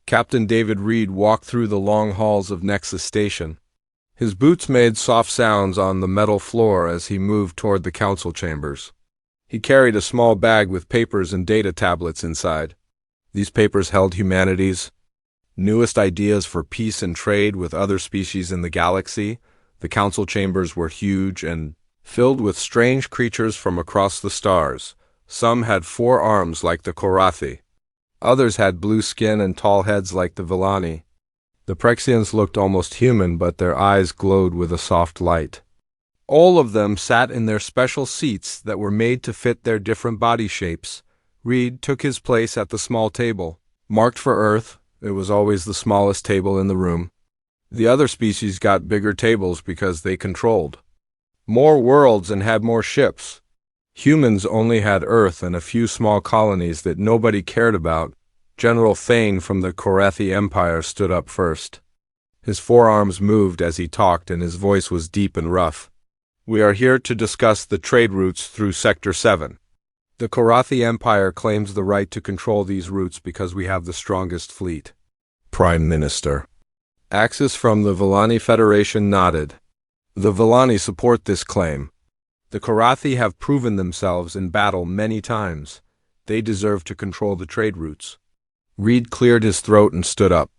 Captain David Reed walked through the long halls of Nexus Station. His boots made soft sounds on the metal floor as he moved toward the council chambers. He carried a small bag with papers and data tablets inside. These papers held humanity's newest ideas for peace and trade with other species in the galaxy. The council chambers were huge and filled with strange creatures from across the stars. Some had 4 arms like the Korathi. Others had blue skin and tall heads like the Villani. The Prexians looked almost human, but their eyes glowed with a soft light. All of them sat in their special seats that were made to fit their different body shapes. Reed took his place at the small table, marked for Earth. It was always the smallest table in the room. The other species got bigger tables because they controlled more worlds and had more ships. Humans only had Earth and a few small colonies that nobody cared about. General Thane from the Korathi Empire stood up first. His forearms moved as he talked, and his voice was deep and rough. We are here to discuss the trade routes through Sector 7. The Korathi Empire claims the right to control these routes because we have the strongest fleet. Prime Minister Axis from the Villani Federation nodded. The Villani support this claim. The Korathi have proven themselves in battle many times. They deserve to control the trade routes. Reed cleared his throat and stood up.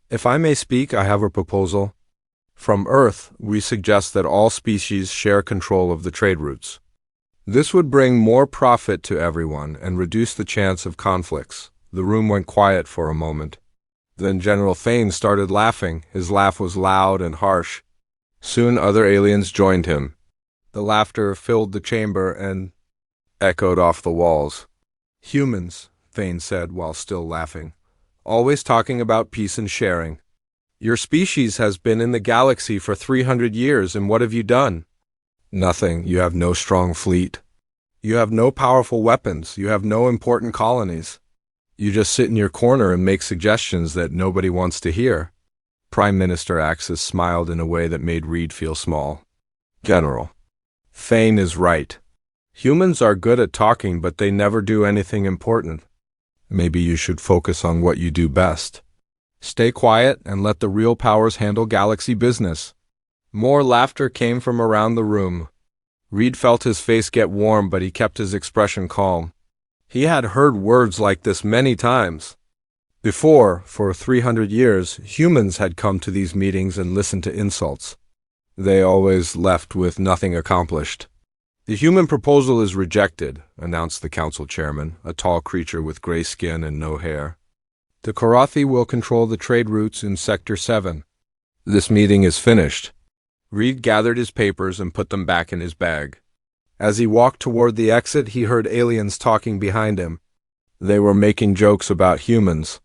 If I may speak, I have a proposal. From Earth, we suggest that all species share control of the trade routes. This would bring more profit to everyone and reduce the chance of conflicts. The room went quiet for a moment. Then General Thane started laughing. His laugh was loud and harsh. Soon other aliens joined him. The laughter filled the chamber and echoed off the walls. Humans, Thane said while still laughing, always talking about peace and sharing. Your species has been in the galaxy for 300 years, and what have you done? Nothing. You have no strong fleet. You have no powerful weapons. You have no important colonies. You just sit in your corner and make suggestions that nobody wants to hear. Prime Minister Axis smiled in a way that made Reed feel small. General, Thane is right. Humans are good at talking, but they never do anything important. Maybe you should focus on what you do best. Stay quiet and let the real powers handle galaxy business. More laughter came from around the room. Reed felt his face get warm, but he kept his expression calm. He had heard words like this many times. Before, for 300 years, humans had come to these meetings and listened to insults. They always left with nothing accomplished. The human proposal is rejected, announced the council chairman, a tall creature with gray skin and no hair. The Korathi will control the trade routes in Sector 7. This meeting is finished. Reed gathered his papers and put them back in his bag. As he walked toward the exit, he heard aliens talking behind him. They were making jokes about humans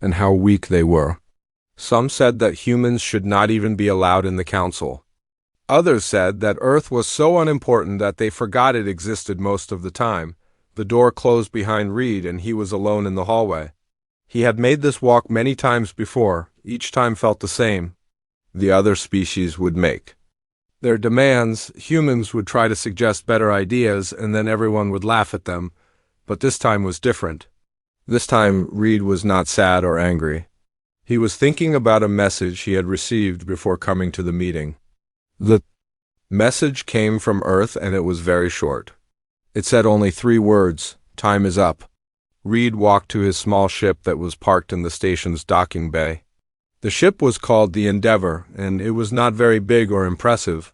and how weak they were. Some said that humans should not even be allowed in the council. Others said that Earth was so unimportant that they forgot it existed most of the time. The door closed behind Reed and he was alone in the hallway. He had made this walk many times before. Each time felt the same. The other species would make their demands. Humans would try to suggest better ideas, and then everyone would laugh at them. But this time was different. This time, Reed was not sad or angry. He was thinking about a message he had received before coming to the meeting. The message came from Earth, and it was very short. It said only 3 words: "Time is up." Reed walked to his small ship that was parked in the station's docking bay. The ship was called the Endeavor, and it was not very big or impressive.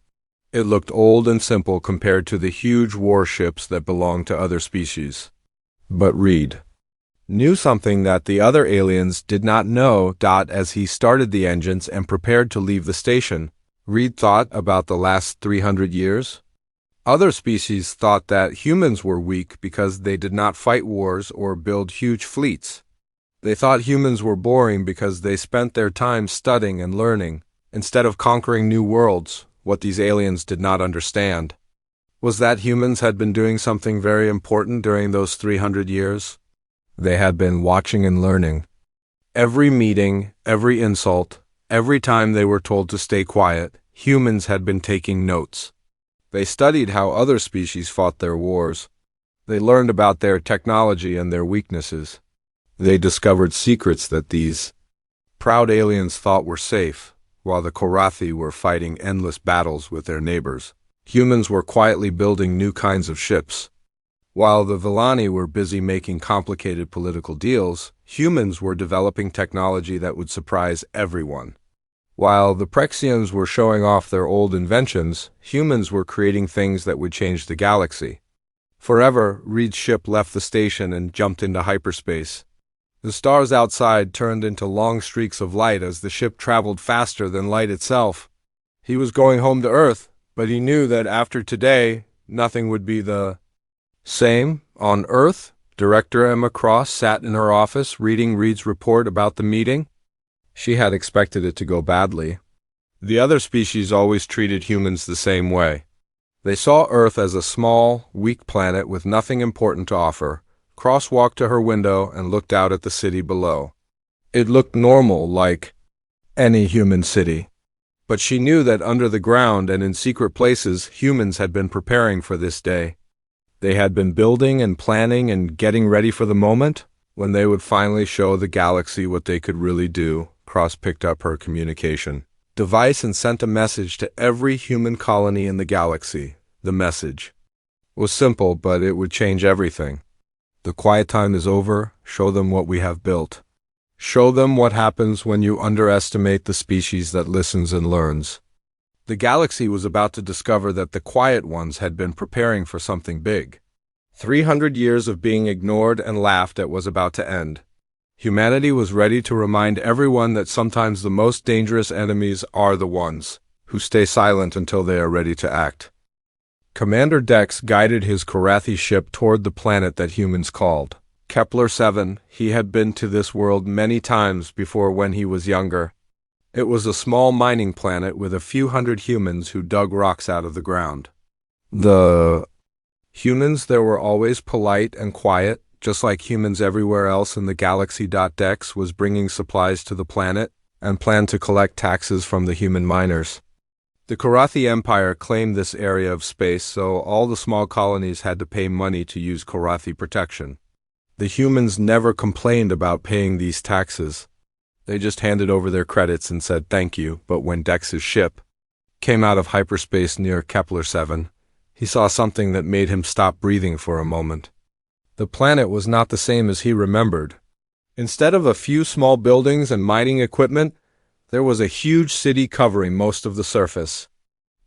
It looked old and simple compared to the huge warships that belonged to other species. But Reed knew something that the other aliens did not know. As he started the engines and prepared to leave the station, Reed thought about the last 300 years. Other species thought that humans were weak because they did not fight wars or build huge fleets. They thought humans were boring because they spent their time studying and learning, instead of conquering new worlds. What these aliens did not understand was that humans had been doing something very important during those 300 years. They had been watching and learning. Every meeting, every insult, every time they were told to stay quiet, humans had been taking notes. They studied how other species fought their wars. They learned about their technology and their weaknesses. They discovered secrets that these proud aliens thought were safe, while the Korathi were fighting endless battles with their neighbors. Humans were quietly building new kinds of ships. While the Villani were busy making complicated political deals, humans were developing technology that would surprise everyone. While the Prexians were showing off their old inventions, humans were creating things that would change the galaxy. Forever, Reed's ship left the station and jumped into hyperspace. The stars outside turned into long streaks of light as the ship traveled faster than light itself. He was going home to Earth, but he knew that after today, nothing would be the same. On Earth, Director Emma Cross sat in her office reading Reed's report about the meeting. She had expected it to go badly. The other species always treated humans the same way. They saw Earth as a small, weak planet with nothing important to offer. Cross walked to her window and looked out at the city below. It looked normal, like any human city. But she knew that under the ground and in secret places, humans had been preparing for this day. They had been building and planning and getting ready for the moment when they would finally show the galaxy what they could really do. Cross picked up her communication device and sent a message to every human colony in the galaxy. The message was simple, but it would change everything. The quiet time is over. Show them what we have built. Show them what happens when you underestimate the species that listens and learns. The galaxy was about to discover that the quiet ones had been preparing for something big. 300 years of being ignored and laughed at was about to end. Humanity was ready to remind everyone that sometimes the most dangerous enemies are the ones who stay silent until they are ready to act. Commander Dex guided his Korathi ship toward the planet that humans called Kepler 7. He had been to this world many times before when he was younger. It was a small mining planet with a few hundred humans who dug rocks out of the ground. The humans there were always polite and quiet, just like humans everywhere else in the galaxy. Dex was bringing supplies to the planet and planned to collect taxes from the human miners. The Korathi Empire claimed this area of space, so all the small colonies had to pay money to use Korathi protection. The humans never complained about paying these taxes. They just handed over their credits and said thank you. But when Dex's ship came out of hyperspace near Kepler 7, he saw something that made him stop breathing for a moment. The planet was not the same as he remembered. Instead of a few small buildings and mining equipment, there was a huge city covering most of the surface.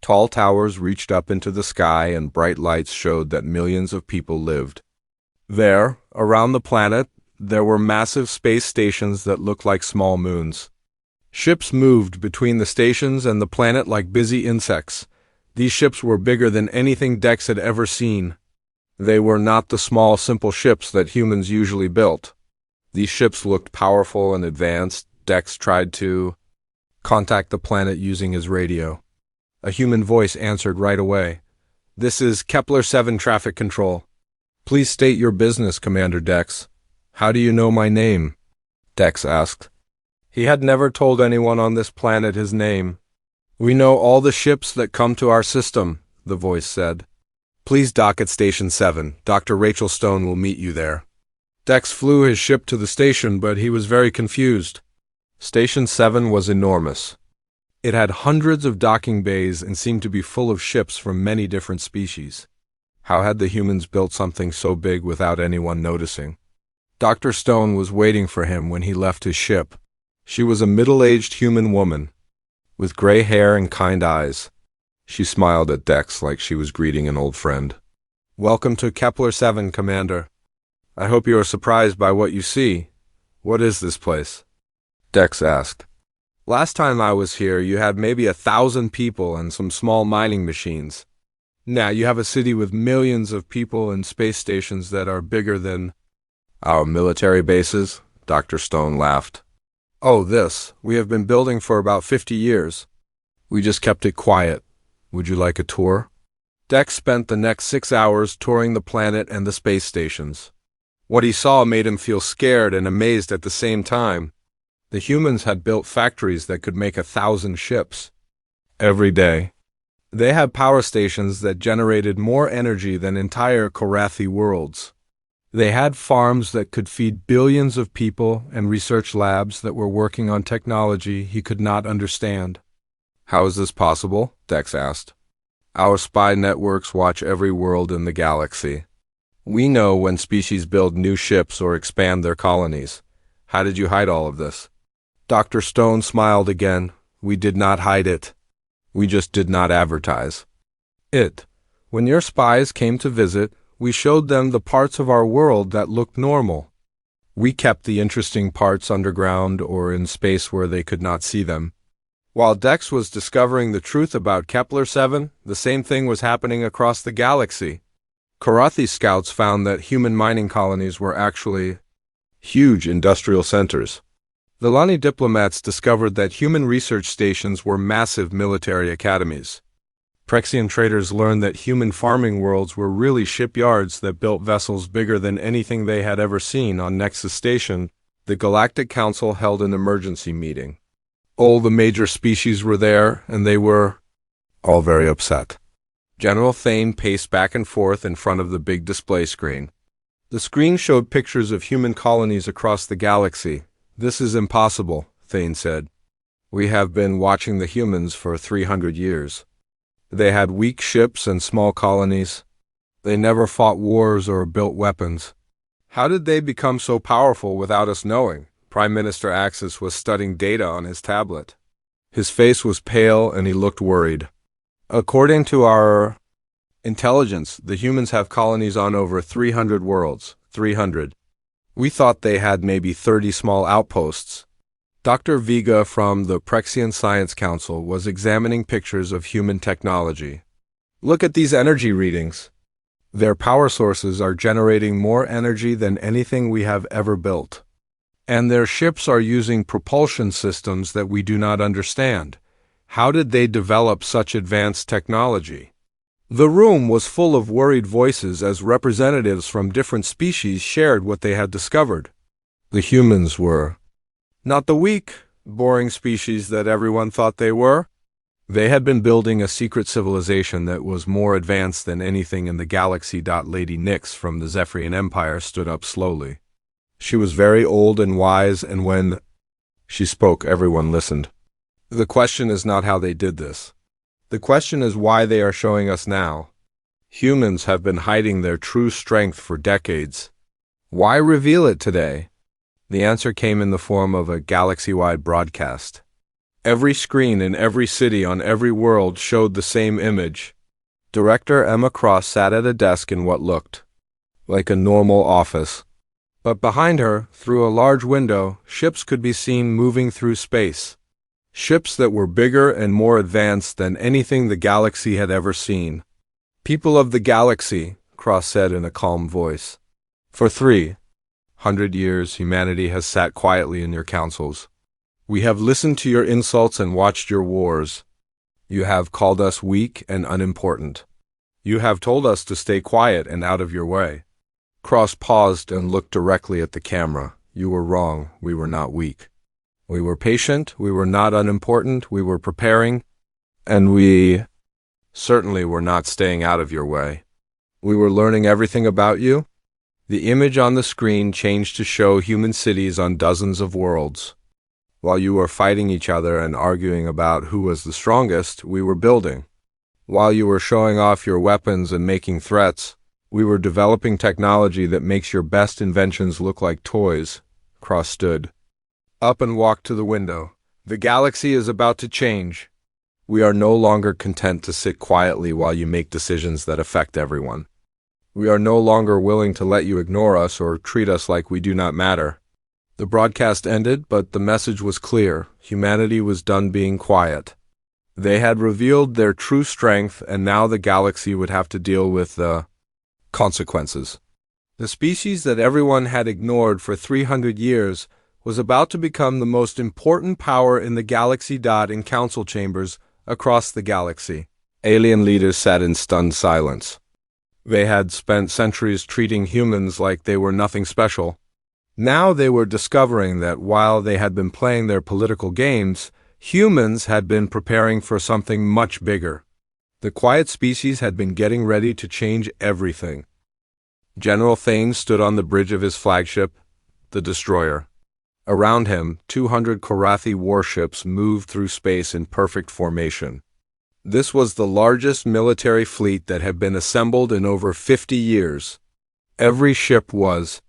Tall towers reached up into the sky and bright lights showed that millions of people lived. There, around the planet, there were massive space stations that looked like small moons. Ships moved between the stations and the planet like busy insects. These ships were bigger than anything Dex had ever seen. They were not the small, simple ships that humans usually built. These ships looked powerful and advanced. Dex tried to contact the planet using his radio. A human voice answered right away. "This is Kepler 7 traffic control. Please state your business, Commander Dex." "How do you know my name?" Dex asked. He had never told anyone on this planet his name. "We know all the ships that come to our system," the voice said. "Please dock at Station 7. Dr. Rachel Stone will meet you there." Dex flew his ship to the station, but he was very confused. Station 7 was enormous. It had hundreds of docking bays and seemed to be full of ships from many different species. How had the humans built something so big without anyone noticing? Dr. Stone was waiting for him when he left his ship. She was a middle-aged human woman, with gray hair and kind eyes. She smiled at Dex like she was greeting an old friend. "Welcome to Kepler 7, Commander. I hope you are surprised by what you see. What is this place?" Dex asked. "Last time I was here, you had maybe 1,000 people and some small mining machines. Now you have a city with millions of people and space stations that are bigger than our military bases." Dr. Stone laughed. "Oh, this. We have been building for about 50 years. We just kept it quiet. Would you like a tour?" Dex spent the next 6 hours touring the planet and the space stations. What he saw made him feel scared and amazed at the same time. The humans had built factories that could make 1,000 ships every day. They had power stations that generated more energy than entire Korathi worlds. They had farms that could feed billions of people and research labs that were working on technology he could not understand. How is this possible? Dex asked. Our spy networks watch every world in the galaxy. We know when species build new ships or expand their colonies. How did you hide all of this? Dr. Stone smiled again. We did not hide it. We just did not advertise it. When your spies came to visit, we showed them the parts of our world that looked normal. We kept the interesting parts underground or in space where they could not see them. While Dex was discovering the truth about Kepler-7, the same thing was happening across the galaxy. Karathi scouts found that human mining colonies were actually huge industrial centers. The Lani diplomats discovered that human research stations were massive military academies. Prexian traders learned that human farming worlds were really shipyards that built vessels bigger than anything they had ever seen. On Nexus Station, the Galactic Council held an emergency meeting. All the major species were there, and they were all very upset. General Thane paced back and forth in front of the big display screen. The screen showed pictures of human colonies across the galaxy. This is impossible, Thane said. We have been watching the humans for 300 years. They had weak ships and small colonies. They never fought wars or built weapons. How did they become so powerful without us knowing? Prime Minister Axis was studying data on his tablet. His face was pale and he looked worried. According to our intelligence, the humans have colonies on over 300 worlds. 300. We thought they had maybe 30 small outposts. Dr. Vega from the Prexian Science Council was examining pictures of human technology. Look at these energy readings. Their power sources are generating more energy than anything we have ever built. And their ships are using propulsion systems that we do not understand. How did they develop such advanced technology? The room was full of worried voices as representatives from different species shared what they had discovered. The humans were not the weak, boring species that everyone thought they were. They had been building a secret civilization that was more advanced than anything in the galaxy. Lady Nyx from the Zephyrian Empire stood up slowly. She was very old and wise, and when she spoke, everyone listened. The question is not how they did this. The question is why they are showing us now. Humans have been hiding their true strength for decades. Why reveal it today? The answer came in the form of a galaxy-wide broadcast. Every screen in every city on every world showed the same image. Director Emma Cross sat at a desk in what looked like a normal office. But behind her, through a large window, ships could be seen moving through space. Ships that were bigger and more advanced than anything the galaxy had ever seen. People of the galaxy, Cross said in a calm voice. For 300 years, humanity has sat quietly in your councils. We have listened to your insults and watched your wars. You have called us weak and unimportant. You have told us to stay quiet and out of your way. Cross paused and looked directly at the camera. You were wrong. We were not weak. We were patient. We were not unimportant. We were preparing. And we certainly were not staying out of your way. We were learning everything about you. The image on the screen changed to show human cities on dozens of worlds. While you were fighting each other and arguing about who was the strongest, we were building. While you were showing off your weapons and making threats, we were developing technology that makes your best inventions look like toys. Cross stood up and walked to the window. The galaxy is about to change. We are no longer content to sit quietly while you make decisions that affect everyone. We are no longer willing to let you ignore us or treat us like we do not matter. The broadcast ended, but the message was clear. Humanity was done being quiet. They had revealed their true strength, and now the galaxy would have to deal with the consequences. The species that everyone had ignored for 300 years was about to become the most important power in the galaxy. In council chambers across the galaxy, alien leaders sat in stunned silence. They had spent centuries treating humans like they were nothing special. Now they were discovering that while they had been playing their political games, humans had been preparing for something much bigger. The quiet species had been getting ready to change everything. General Thane stood on the bridge of his flagship, the destroyer. Around him, 200 Korathi warships moved through space in perfect formation. This was the largest military fleet that had been assembled in over 50 years. Every ship was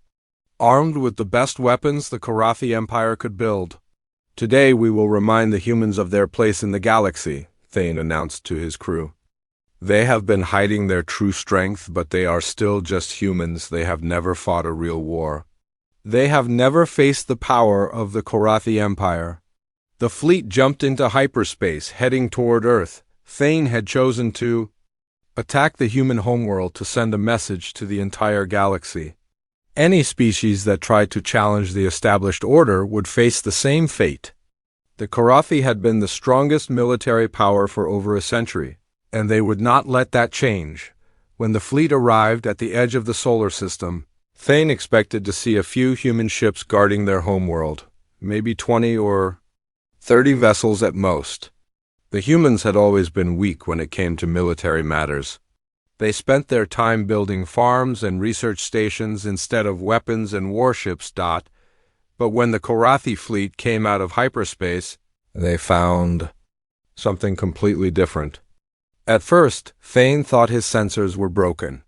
armed with the best weapons the Korathi Empire could build. "Today we will remind the humans of their place in the galaxy," Thane announced to his crew. "They have been hiding their true strength, but they are still just humans. They have never fought a real war. They have never faced the power of the Korathi Empire." The fleet jumped into hyperspace, heading toward Earth. Thane had chosen to attack the human homeworld to send a message to the entire galaxy. Any species that tried to challenge the established order would face the same fate. The Korathi had been the strongest military power for over a century, and they would not let that change. When the fleet arrived at the edge of the solar system, Thane expected to see a few human ships guarding their homeworld, maybe 20 or 30 vessels at most. The humans had always been weak when it came to military matters. They spent their time building farms and research stations instead of weapons and warships. But when the Korathi fleet came out of hyperspace, they found something completely different. At first, Thane thought his sensors were broken.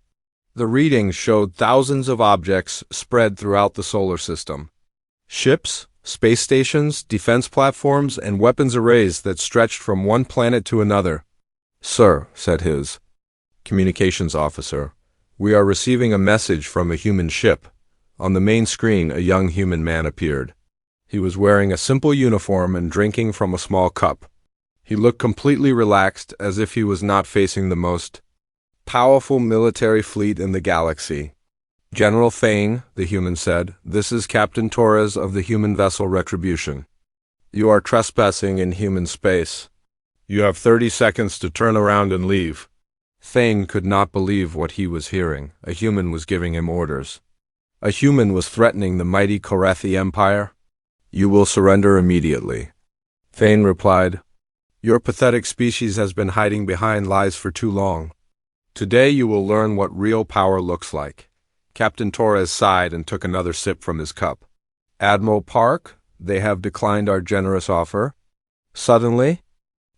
The readings showed thousands of objects spread throughout the solar system. Ships, space stations, defense platforms, and weapons arrays that stretched from one planet to another. "Sir," said his communications officer, "we are receiving a message from a human ship." On the main screen, a young human man appeared. He was wearing a simple uniform and drinking from a small cup. He looked completely relaxed, as if he was not facing the most powerful military fleet in the galaxy. "General Thane," the human said, "this is Captain Torres of the human vessel Retribution. You are trespassing in human space. You have 30 seconds to turn around and leave." Thane could not believe what he was hearing. A human was giving him orders. A human was threatening the mighty Korathi Empire. "You will surrender immediately," Thane replied. "Your pathetic species has been hiding behind lies for too long. Today you will learn what real power looks like." Captain Torres sighed and took another sip from his cup. "Admiral Park, they have declined our generous offer." Suddenly,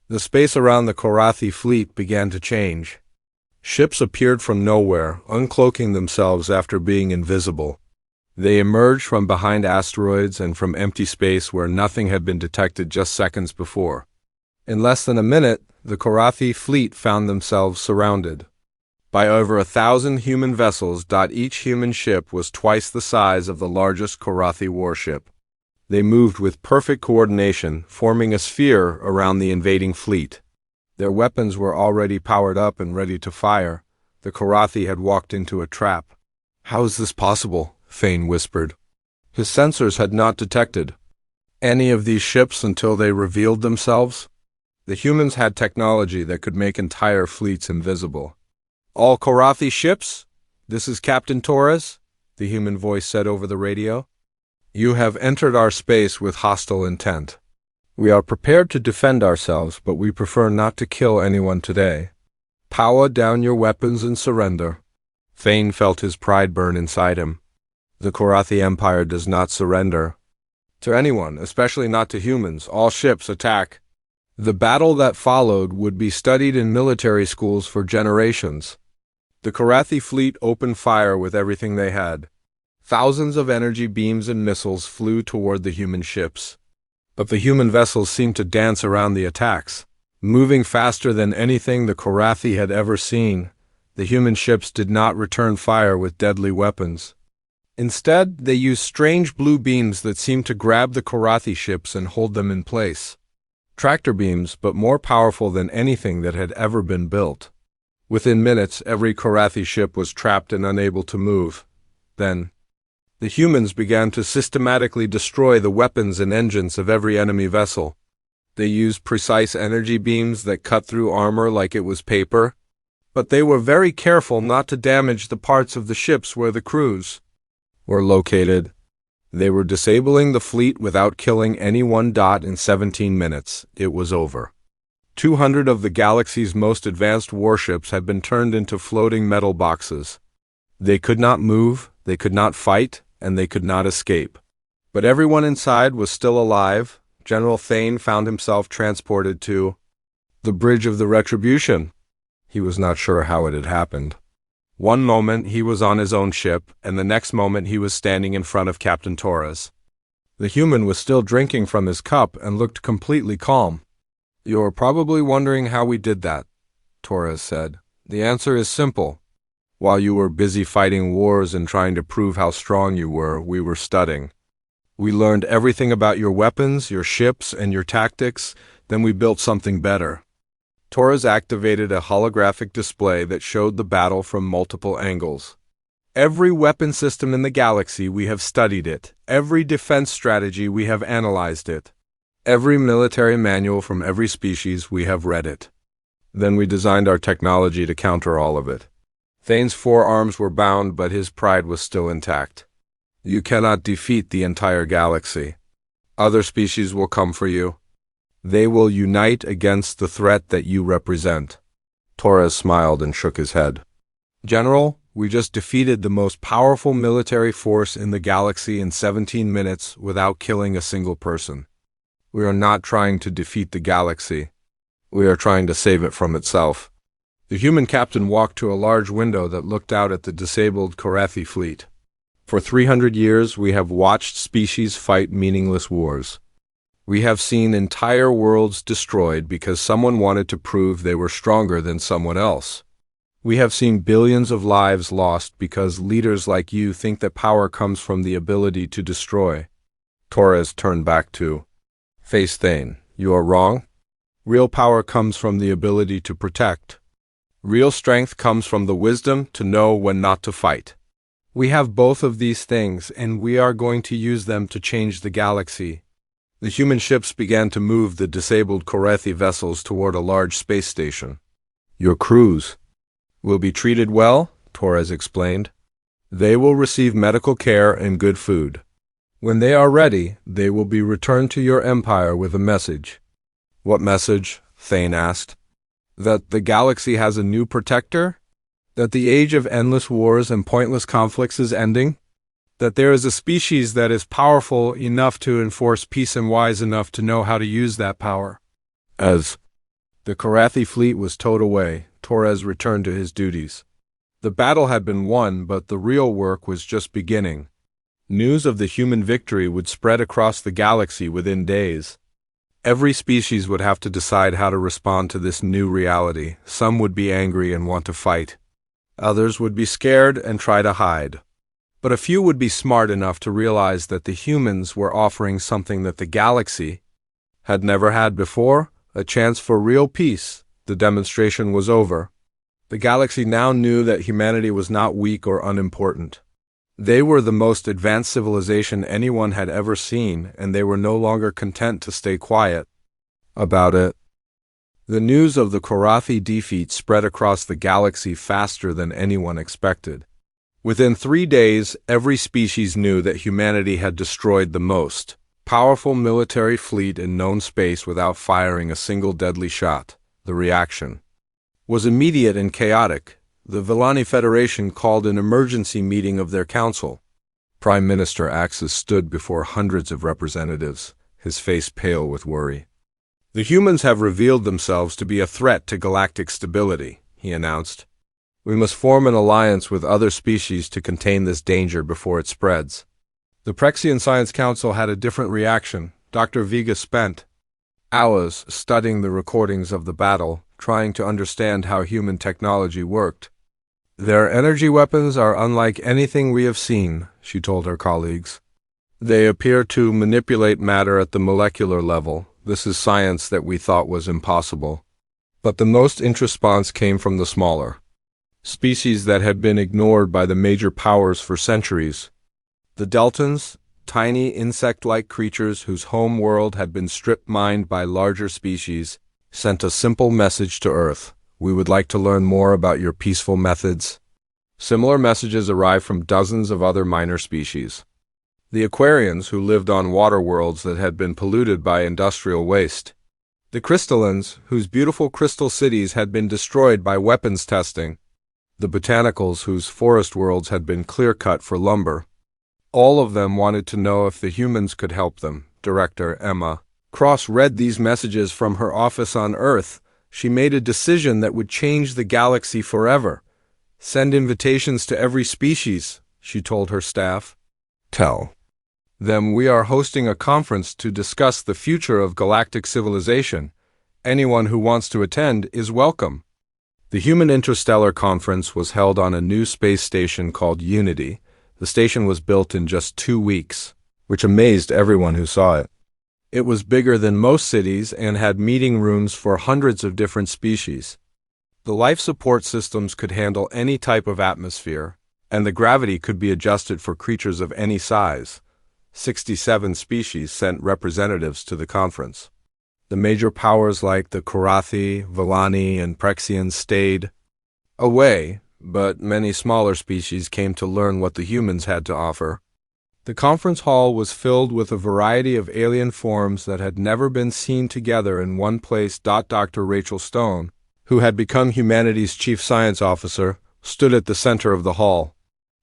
the space around the Korathi fleet began to change. Ships appeared from nowhere, uncloaking themselves after being invisible. They emerged from behind asteroids and from empty space where nothing had been detected just seconds before. In less than a minute, the Korathi fleet found themselves surrounded by over 1,000 human vessels. Each human ship was twice the size of the largest Korathi warship. They moved with perfect coordination, forming a sphere around the invading fleet. Their weapons were already powered up and ready to fire. The Korathi had walked into a trap. "How is this possible?" Thane whispered. His sensors had not detected any of these ships until they revealed themselves. The humans had technology that could make entire fleets invisible. "All Korathi ships, this is Captain Torres," the human voice said over the radio. "You have entered our space with hostile intent. We are prepared to defend ourselves, but we prefer not to kill anyone today. Power down your weapons and surrender." Thane felt his pride burn inside him. The Korathi Empire does not surrender to anyone, especially not to humans. All ships attack. The battle that followed would be studied in military schools for generations. The Korathi fleet opened fire with everything they had. Thousands of energy beams and missiles flew toward the human ships. But the human vessels seemed to dance around the attacks, moving faster than anything the Korathi had ever seen. The human ships did not return fire with deadly weapons. Instead, they used strange blue beams that seemed to grab the Korathi ships and hold them in place. Tractor beams, but more powerful than anything that had ever been built. Within minutes, every Korathi ship was trapped and unable to move. Then, the humans began to systematically destroy the weapons and engines of every enemy vessel. They used precise energy beams that cut through armor like it was paper, but they were very careful not to damage the parts of the ships where the crews were located. They were disabling the fleet without killing anyone. In 17 minutes, it was over. 200 of the galaxy's most advanced warships had been turned into floating metal boxes. They could not move, they could not fight, and they could not escape. But everyone inside was still alive. General Thane found himself transported to the Bridge of the Retribution. He was not sure how it had happened. One moment he was on his own ship, and the next moment he was standing in front of Captain Torres. The human was still drinking from his cup and looked completely calm. "You're probably wondering how we did that," Torres said. "The answer is simple. While you were busy fighting wars and trying to prove how strong you were, we were studying. We learned everything about your weapons, your ships, and your tactics, then we built something better." Torres activated a holographic display that showed the battle from multiple angles. "Every weapon system in the galaxy, we have studied it. Every defense strategy, we have analyzed it. Every military manual from every species, we have read it. Then we designed our technology to counter all of it." Thane's forearms were bound, but his pride was still intact. "You cannot defeat the entire galaxy. Other species will come for you. They will unite against the threat that you represent." Torres smiled and shook his head. "General, we just defeated the most powerful military force in the galaxy in 17 minutes without killing a single person. We are not trying to defeat the galaxy. We are trying to save it from itself." The human captain walked to a large window that looked out at the disabled Korathi fleet. "For 300 years, we have watched species fight meaningless wars. We have seen entire worlds destroyed because someone wanted to prove they were stronger than someone else. We have seen billions of lives lost because leaders like you think that power comes from the ability to destroy." Torres turned back to face Thane. "You are wrong. Real power comes from the ability to protect. Real strength comes from the wisdom to know when not to fight. We have both of these things, and we are going to use them to change the galaxy." The human ships began to move the disabled Korathi vessels toward a large space station. "Your crews will be treated well," Torres explained. "They will receive medical care and good food. When they are ready, they will be returned to your empire with a message." "What message?" Thane asked. "That the galaxy has a new protector? That the age of endless wars and pointless conflicts is ending? That there is a species that is powerful enough to enforce peace and wise enough to know how to use that power." As the Korathi fleet was towed away, Torres returned to his duties. The battle had been won, but the real work was just beginning. News of the human victory would spread across the galaxy within days. Every species would have to decide how to respond to this new reality. Some would be angry and want to fight. Others would be scared and try to hide. But a few would be smart enough to realize that the humans were offering something that the galaxy had never had before, a chance for real peace. The demonstration was over. The galaxy now knew that humanity was not weak or unimportant. They were the most advanced civilization anyone had ever seen, and they were no longer content to stay quiet about it. The news of the Korathi defeat spread across the galaxy faster than anyone expected. Within 3 days, every species knew that humanity had destroyed the most powerful military fleet in known space without firing a single deadly shot. The reaction was immediate and chaotic. The Villani Federation called an emergency meeting of their council. Prime Minister Axis stood before hundreds of representatives, his face pale with worry. "The humans have revealed themselves to be a threat to galactic stability," he announced. "We must form an alliance with other species to contain this danger before it spreads." The Prexian Science Council had a different reaction. Dr. Vega spent hours studying the recordings of the battle, trying to understand how human technology worked. "Their energy weapons are unlike anything we have seen," she told her colleagues. "They appear to manipulate matter at the molecular level. This is science that we thought was impossible." But the most response came from the smaller species that had been ignored by the major powers for centuries. The Deltans, tiny insect-like creatures whose home world had been strip-mined by larger species, sent a simple message to Earth. "We would like to learn more about your peaceful methods." Similar messages arrived from dozens of other minor species. The Aquarians, who lived on water worlds that had been polluted by industrial waste. The Crystallans, whose beautiful crystal cities had been destroyed by weapons testing. the botanicals whose forest worlds had been clear-cut for lumber. All of them wanted to know if the humans could help them. Director Emma Cross read these messages from her office on Earth. She made a decision that would change the galaxy forever. Send invitations to every species, she told her staff. Tell them we are hosting a conference to discuss the future of galactic civilization. Anyone who wants to attend is welcome. The Human Interstellar Conference was held on a new space station called Unity. The station was built in just 2 weeks, which amazed everyone who saw it. It was bigger than most cities and had meeting rooms for hundreds of different species. The life support systems could handle any type of atmosphere, and the gravity could be adjusted for creatures of any size. 67 species sent representatives to the conference. The major powers like the Korathi, Villani, and Prexians stayed away, but many smaller species came to learn what the humans had to offer. The conference hall was filled with a variety of alien forms that had never been seen together in one place. Dr. Rachel Stone, who had become humanity's chief science officer, stood at the center of the hall.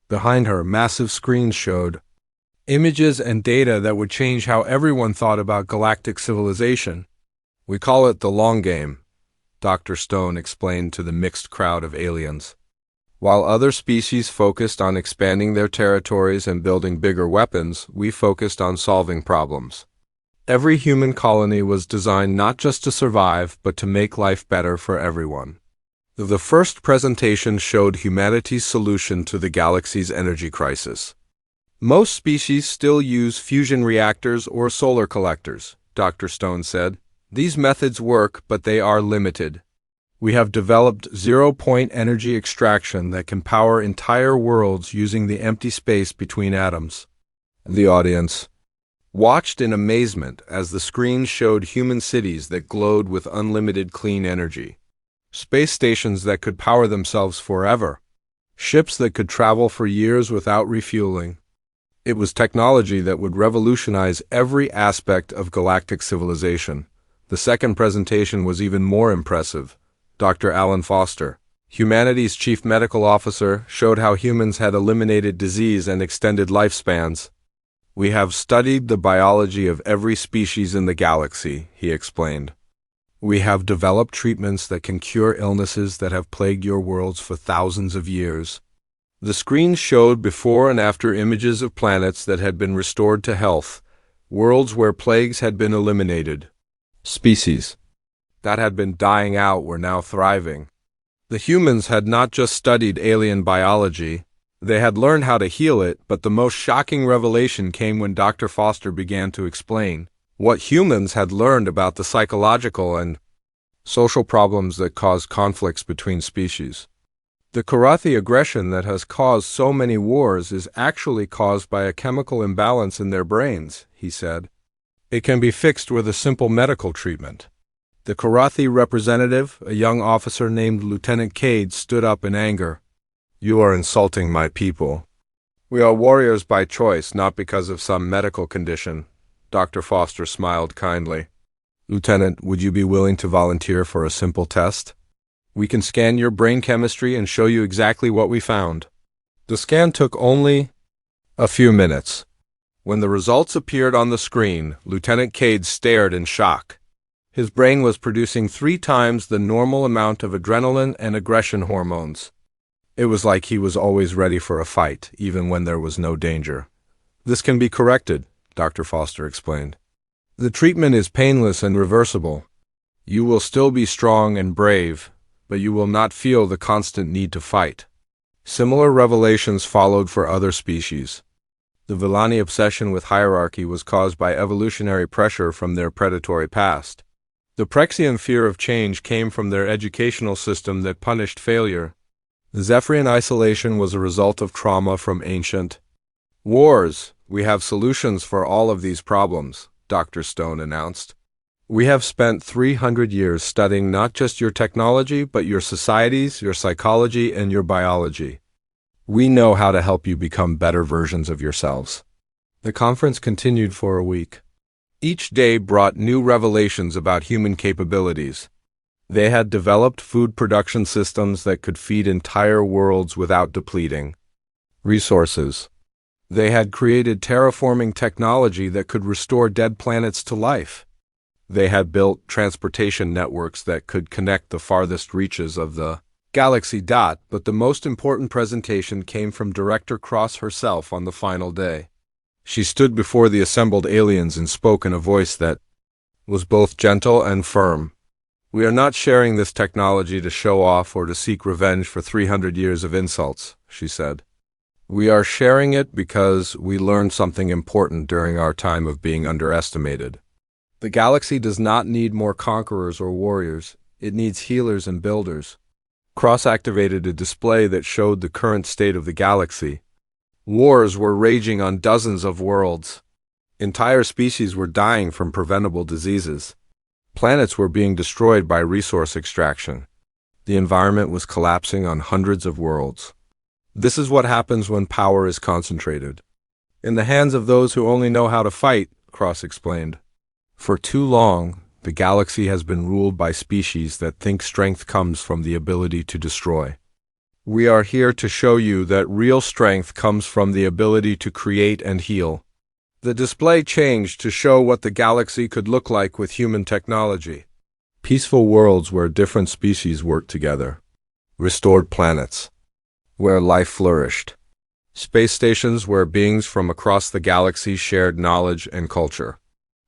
Behind her, massive screens showed images and data that would change how everyone thought about galactic civilization. We call it the long game, Dr. Stone explained to the mixed crowd of aliens. While other species focused on expanding their territories and building bigger weapons, we focused on solving problems. Every human colony was designed not just to survive, but to make life better for everyone. The first presentation showed humanity's solution to the galaxy's energy crisis. Most species still use fusion reactors or solar collectors, Dr. Stone said. These methods work, but they are limited. We have developed zero-point energy extraction that can power entire worlds using the empty space between atoms. The audience watched in amazement as the screen showed human cities that glowed with unlimited clean energy, space stations that could power themselves forever, ships that could travel for years without refueling. It was technology that would revolutionize every aspect of galactic civilization. The second presentation was even more impressive. Dr. Alan Foster, humanity's chief medical officer, showed how humans had eliminated disease and extended lifespans. We have studied the biology of every species in the galaxy, he explained. We have developed treatments that can cure illnesses that have plagued your worlds for thousands of years. The screen showed before and after images of planets that had been restored to health, worlds where plagues had been eliminated. Species that had been dying out were now thriving. The humans had not just studied alien biology, they had learned how to heal it, but the most shocking revelation came when Dr. Foster began to explain what humans had learned about the psychological and social problems that cause conflicts between species. The Korathi aggression that has caused so many wars is actually caused by a chemical imbalance in their brains, he said. It can be fixed with a simple medical treatment. The Korathi representative, a young officer named Lieutenant Cade, stood up in anger. You are insulting my people. We are warriors by choice, not because of some medical condition. Dr. Foster smiled kindly. Lieutenant, would you be willing to volunteer for a simple test? We can scan your brain chemistry and show you exactly what we found. The scan took only a few minutes. When the results appeared on the screen, Lieutenant Cade stared in shock. His brain was producing 3 times the normal amount of adrenaline and aggression hormones. It was like he was always ready for a fight, even when there was no danger. This can be corrected, Dr. Foster explained. The treatment is painless and reversible. You will still be strong and brave, but you will not feel the constant need to fight. Similar revelations followed for other species. The Villani obsession with hierarchy was caused by evolutionary pressure from their predatory past. The Prexian fear of change came from their educational system that punished failure. The Zephyrian isolation was a result of trauma from ancient wars. We have solutions for all of these problems, Dr. Stone announced. We have spent 300 years studying not just your technology, but your societies, your psychology, and your biology. We know how to help you become better versions of yourselves. The conference continued for a week. Each day brought new revelations about human capabilities. They had developed food production systems that could feed entire worlds without depleting resources. They had created terraforming technology that could restore dead planets to life. They had built transportation networks that could connect the farthest reaches of the galaxy. But the most important presentation came from Director Cross herself on the final day. She stood before the assembled aliens and spoke in a voice that was both gentle and firm. "We are not sharing this technology to show off or to seek revenge for 300 years of insults," she said. "We are sharing it because we learned something important during our time of being underestimated. The galaxy does not need more conquerors or warriors. It needs healers and builders." Cross activated a display that showed the current state of the galaxy. Wars were raging on dozens of worlds. Entire species were dying from preventable diseases. Planets were being destroyed by resource extraction. The environment was collapsing on hundreds of worlds. This is what happens when power is concentrated in the hands of those who only know how to fight, Cross explained. For too long, the galaxy has been ruled by species that think strength comes from the ability to destroy. We are here to show you that real strength comes from the ability to create and heal. The display changed to show what the galaxy could look like with human technology. Peaceful worlds where different species worked together. Restored planets where life flourished. Space stations where beings from across the galaxy shared knowledge and culture.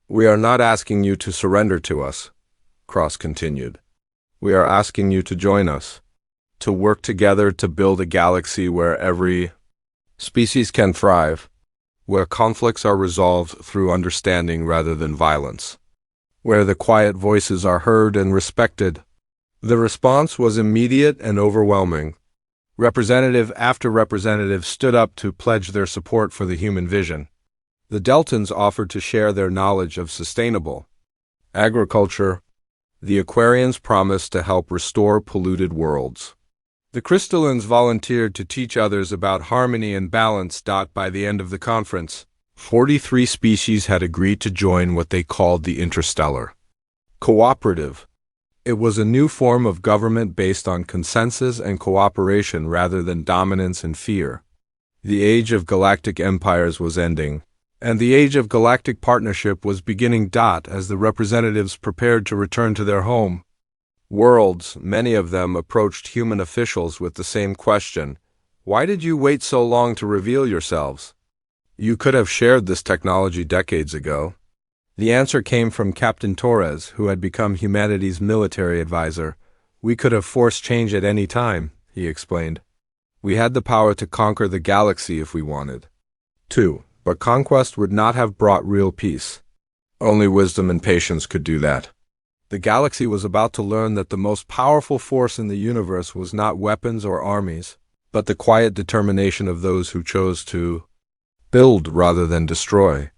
"We are not asking you to surrender to us," Cross continued. "We are asking you to join us, to work together to build a galaxy where every species can thrive, where conflicts are resolved through understanding rather than violence, where the quiet voices are heard and respected." The response was immediate and overwhelming. Representative after representative stood up to pledge their support for the human vision. The Deltans offered to share their knowledge of sustainable agriculture. The Aquarians promised to help restore polluted worlds. The Crystallans volunteered to teach others about harmony and balance. By the end of the conference, 43 species had agreed to join what they called the Interstellar Cooperative. It was a new form of government based on consensus and cooperation rather than dominance and fear. The age of galactic empires was ending, and the age of galactic partnership was beginning. As the representatives prepared to return to their home worlds, many of them approached human officials with the same question: "Why did you wait so long to reveal yourselves? You could have shared this technology decades ago." The answer came from Captain Torres, who had become humanity's military advisor. "We could have forced change at any time," he explained. "We had the power to conquer the galaxy if we wanted to, but conquest would not have brought real peace. Only wisdom and patience could do that." The galaxy was about to learn that the most powerful force in the universe was not weapons or armies, but the quiet determination of those who chose to build rather than destroy.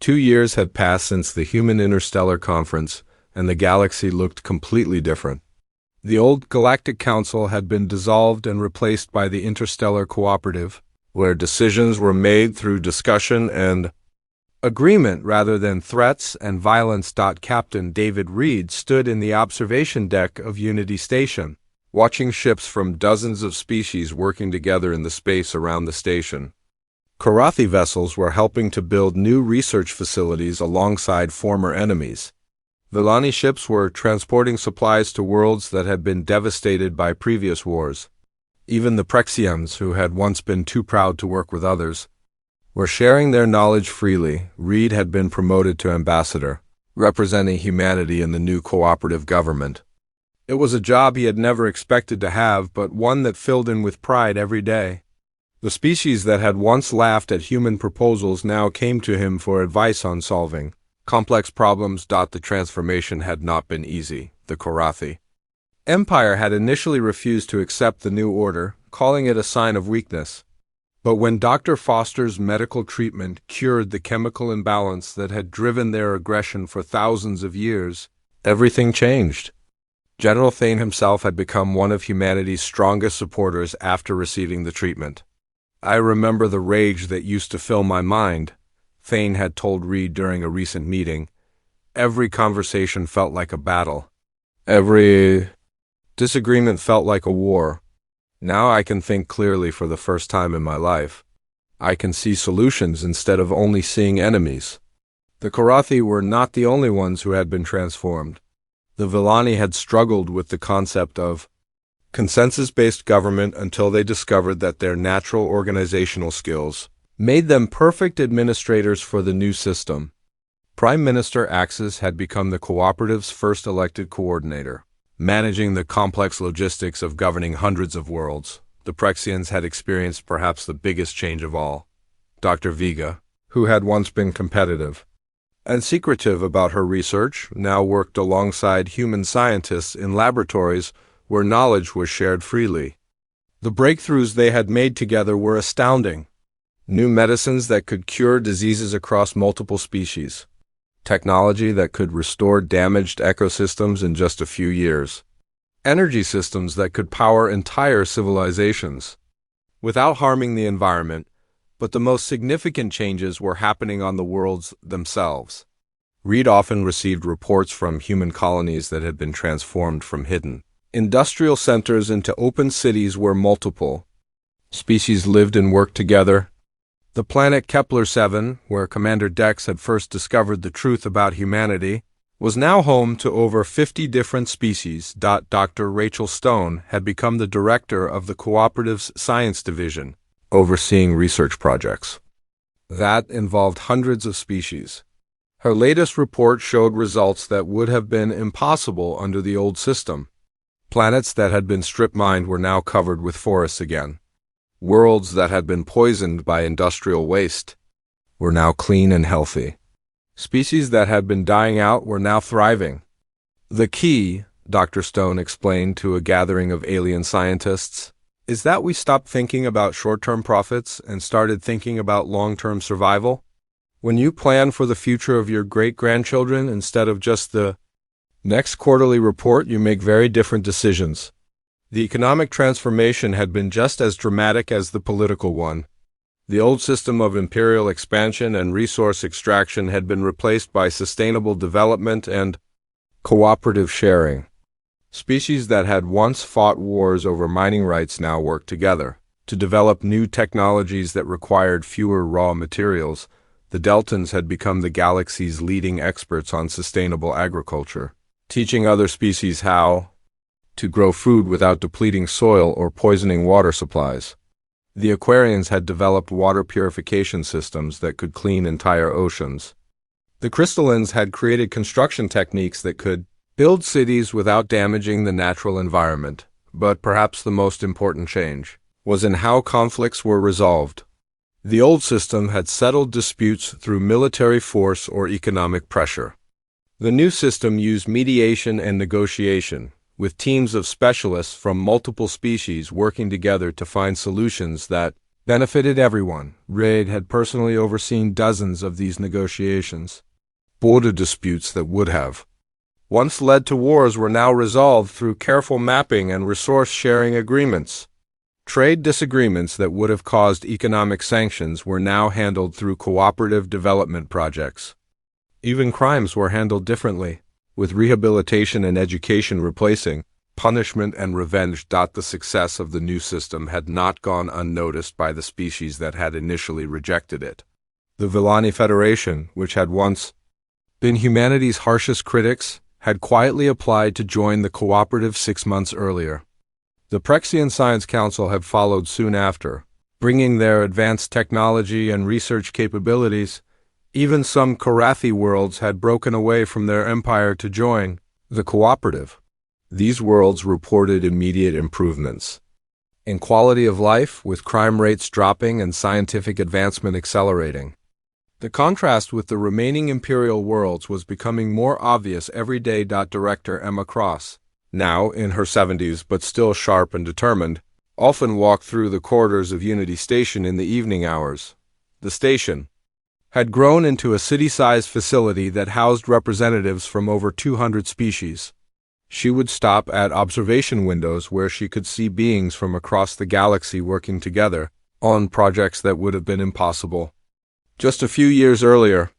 2 years had passed since the Human Interstellar Conference, and the galaxy looked completely different. The old Galactic Council had been dissolved and replaced by the Interstellar Cooperative, where decisions were made through discussion and agreement rather than threats and violence. Captain David Reed stood in the observation deck of Unity Station, watching ships from dozens of species working together in the space around the station. Karathi vessels were helping to build new research facilities alongside former enemies. Villani ships were transporting supplies to worlds that had been devastated by previous wars. Even the Prexians, who had once been too proud to work with others, were sharing their knowledge freely. Reed had been promoted to ambassador, representing humanity in the new cooperative government. It was a job he had never expected to have, but one that filled him with pride every day. The species that had once laughed at human proposals now came to him for advice on solving complex problems. The transformation had not been easy. The Karathi Empire had initially refused to accept the new order, calling it a sign of weakness. But when Dr. Foster's medical treatment cured the chemical imbalance that had driven their aggression for thousands of years, everything changed. General Thane himself had become one of humanity's strongest supporters after receiving the treatment. "I remember the rage that used to fill my mind," Thane had told Reed during a recent meeting. "Every conversation felt like a battle. Every disagreement felt like a war. Now I can think clearly for the first time in my life. I can see solutions instead of only seeing enemies. The Karathi were not the only ones who had been transformed. The Villani had struggled with the concept of consensus-based government until they discovered that their natural organizational skills made them perfect administrators for the new system. Prime Minister Axis had become the cooperative's first elected coordinator, managing the complex logistics of governing hundreds of worlds. The Prexians had experienced perhaps the biggest change of all. Dr. Vega, who had once been competitive and secretive about her research, now worked alongside human scientists in laboratories where knowledge was shared freely. The breakthroughs they had made together were astounding. New medicines that could cure diseases across multiple species. Technology that could restore damaged ecosystems in just a few years. Energy systems that could power entire civilizations without harming the environment. But the most significant changes were happening on the worlds themselves. Reed often received reports from human colonies that had been transformed from hidden industrial centers into open cities where multiple species lived and worked together. The planet Kepler-7, where Commander Dex had first discovered the truth about humanity, was now home to over 50 different species. Dr. Rachel Stone had become the director of the cooperative's science division, overseeing research projects that involved hundreds of species. Her latest report showed results that would have been impossible under the old system. Planets that had been strip-mined were now covered with forests again. Worlds that had been poisoned by industrial waste were now clean and healthy. Species that had been dying out were now thriving. The key, Dr. Stone explained to a gathering of alien scientists, is that we stopped thinking about short-term profits and started thinking about long-term survival. When you plan for the future of your great-grandchildren instead of just the next quarterly report, you make very different decisions. The economic transformation had been just as dramatic as the political one. The old system of imperial expansion and resource extraction had been replaced by sustainable development and cooperative sharing. Species that had once fought wars over mining rights now worked together to develop new technologies that required fewer raw materials. The Deltans had become the galaxy's leading experts on sustainable agriculture, teaching other species how to grow food without depleting soil or poisoning water supplies. The Aquarians had developed water purification systems that could clean entire oceans. The Crystallins had created construction techniques that could build cities without damaging the natural environment. But perhaps the most important change was in how conflicts were resolved. The old system had settled disputes through military force or economic pressure. The new system used mediation and negotiation, with teams of specialists from multiple species working together to find solutions that benefited everyone. Reid had personally overseen dozens of these negotiations. Border disputes that would have once led to wars were now resolved through careful mapping and resource-sharing agreements. Trade disagreements that would have caused economic sanctions were now handled through cooperative development projects. Even crimes were handled differently, with rehabilitation and education replacing punishment and revenge. The success of the new system had not gone unnoticed by the species that had initially rejected it. The Villani Federation, which had once been humanity's harshest critics, had quietly applied to join the cooperative 6 months earlier. The Prexian Science Council had followed soon after, bringing their advanced technology and research capabilities. Even some Karathi worlds had broken away from their empire to join the cooperative. These worlds reported immediate improvements in quality of life, with crime rates dropping and scientific advancement accelerating. The contrast with the remaining imperial worlds was becoming more obvious every day. Director Emma Cross, now in her 70s but still sharp and determined, often walked through the corridors of Unity Station in the evening hours. The station had grown into a city-sized facility that housed representatives from over 200 species. She would stop at observation windows where she could see beings from across the galaxy working together on projects that would have been impossible just a few years earlier.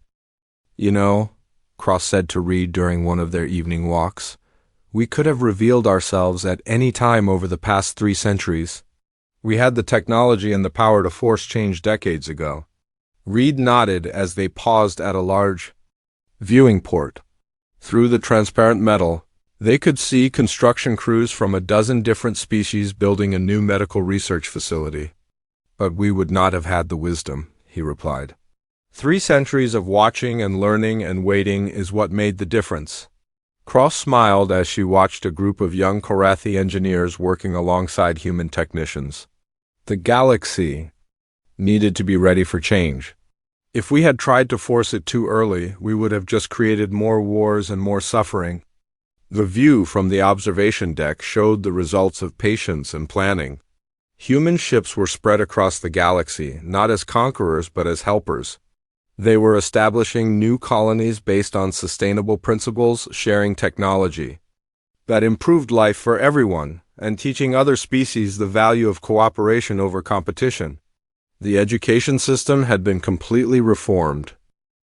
You know, Cross said to Reed during one of their evening walks, We could have revealed ourselves at any time over the past 3 centuries. We had the technology and the power to force change decades ago. Reed nodded as they paused at a large viewing port. Through the transparent metal, they could see construction crews from a dozen different species building a new medical research facility. But we would not have had the wisdom, he replied. 3 centuries of watching and learning and waiting is what made the difference. Cross smiled as she watched a group of young Korathi engineers working alongside human technicians. The galaxy needed to be ready for change. If we had tried to force it too early, we would have just created more wars and more suffering. The view from the observation deck showed the results of patience and planning. Human ships were spread across the galaxy, not as conquerors but as helpers. They were establishing new colonies based on sustainable principles, sharing technology that improved life for everyone, and teaching other species the value of cooperation over competition. The education system had been completely reformed.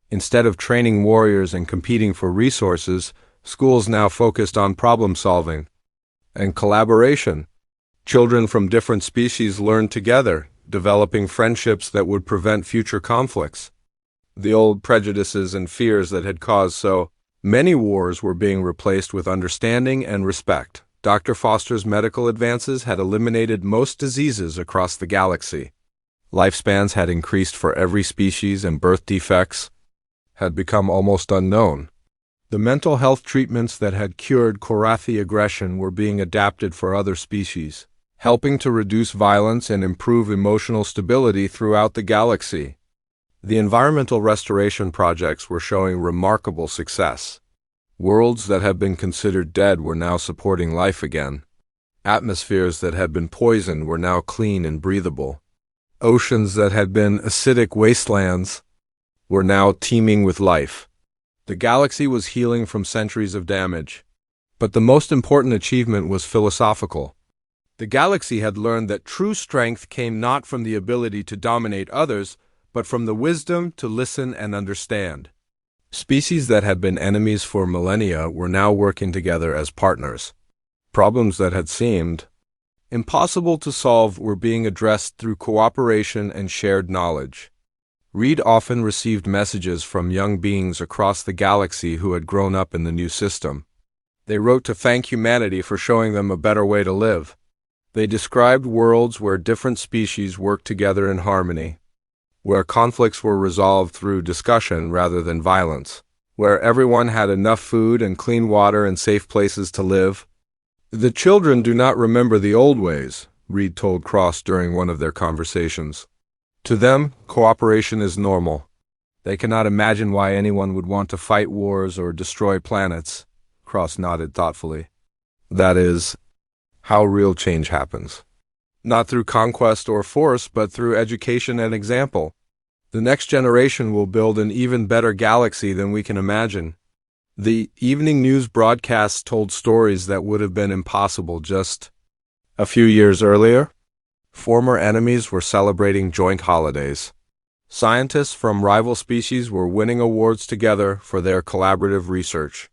Instead of training warriors and competing for resources, schools now focused on problem-solving and collaboration. Children from different species learned together, developing friendships that would prevent future conflicts. The old prejudices and fears that had caused so many wars were being replaced with understanding and respect. Dr. Foster's medical advances had eliminated most diseases across the galaxy. Lifespans had increased for every species and birth defects had become almost unknown. The mental health treatments that had cured Korathi aggression were being adapted for other species, helping to reduce violence and improve emotional stability throughout the galaxy. The environmental restoration projects were showing remarkable success. Worlds that had been considered dead were now supporting life again. Atmospheres that had been poisoned were now clean and breathable. Oceans that had been acidic wastelands were now teeming with life. The galaxy was healing from centuries of damage. But the most important achievement was philosophical. The galaxy had learned that true strength came not from the ability to dominate others, but from the wisdom to listen and understand. Species that had been enemies for millennia were now working together as partners. Problems that had seemed impossible to solve were being addressed through cooperation and shared knowledge. Reed often received messages from young beings across the galaxy who had grown up in the new system. They wrote to thank humanity for showing them a better way to live. They described worlds where different species worked together in harmony, where conflicts were resolved through discussion rather than violence, where everyone had enough food and clean water and safe places to live. The children do not remember the old ways, Reed told Cross during one of their conversations. To them, cooperation is normal. They cannot imagine why anyone would want to fight wars or destroy planets. Cross nodded thoughtfully. That is how real change happens. Not through conquest or force, but through education and example. The next generation will build an even better galaxy than we can imagine. The evening news broadcasts told stories that would have been impossible just a few years earlier. Former enemies were celebrating joint holidays. Scientists from rival species were winning awards together for their collaborative research.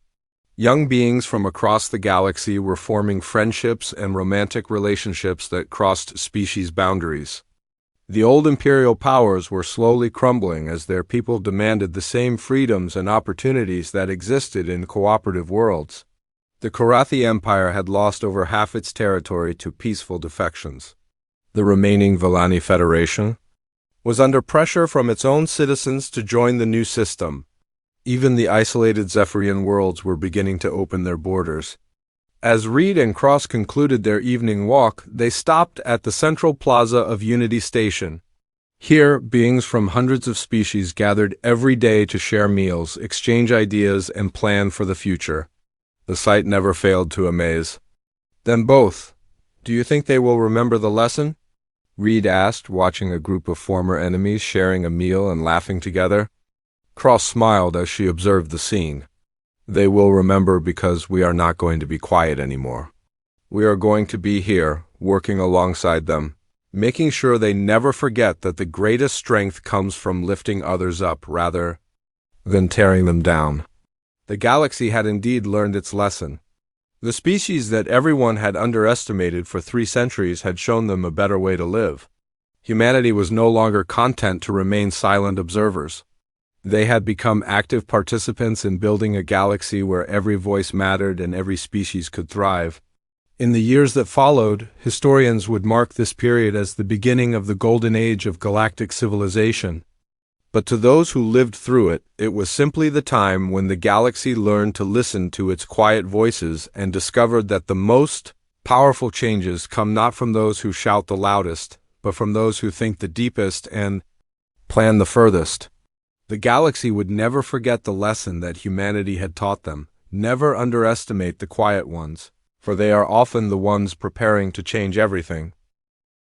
Young beings from across the galaxy were forming friendships and romantic relationships that crossed species boundaries. The old imperial powers were slowly crumbling as their people demanded the same freedoms and opportunities that existed in cooperative worlds. The Korathi Empire had lost over half its territory to peaceful defections. The remaining Villani Federation was under pressure from its own citizens to join the new system. Even the isolated Zephyrian worlds were beginning to open their borders. As Reed and Cross concluded their evening walk, they stopped at the central plaza of Unity Station. Here, beings from hundreds of species gathered every day to share meals, exchange ideas, and plan for the future. The sight never failed to amaze them both. Do you think they will remember the lesson? Reed asked, watching a group of former enemies sharing a meal and laughing together. Cross smiled as she observed the scene. They will remember because we are not going to be quiet anymore. We are going to be here, working alongside them, making sure they never forget that the greatest strength comes from lifting others up rather than tearing them down. The galaxy had indeed learned its lesson. The species that everyone had underestimated for 3 centuries had shown them a better way to live. Humanity was no longer content to remain silent observers. They had become active participants in building a galaxy where every voice mattered and every species could thrive. In the years that followed, historians would mark this period as the beginning of the golden age of galactic civilization. But to those who lived through it, it was simply the time when the galaxy learned to listen to its quiet voices and discovered that the most powerful changes come not from those who shout the loudest, but from those who think the deepest and plan the furthest. The galaxy would never forget the lesson that humanity had taught them. Never underestimate the quiet ones, for they are often the ones preparing to change everything.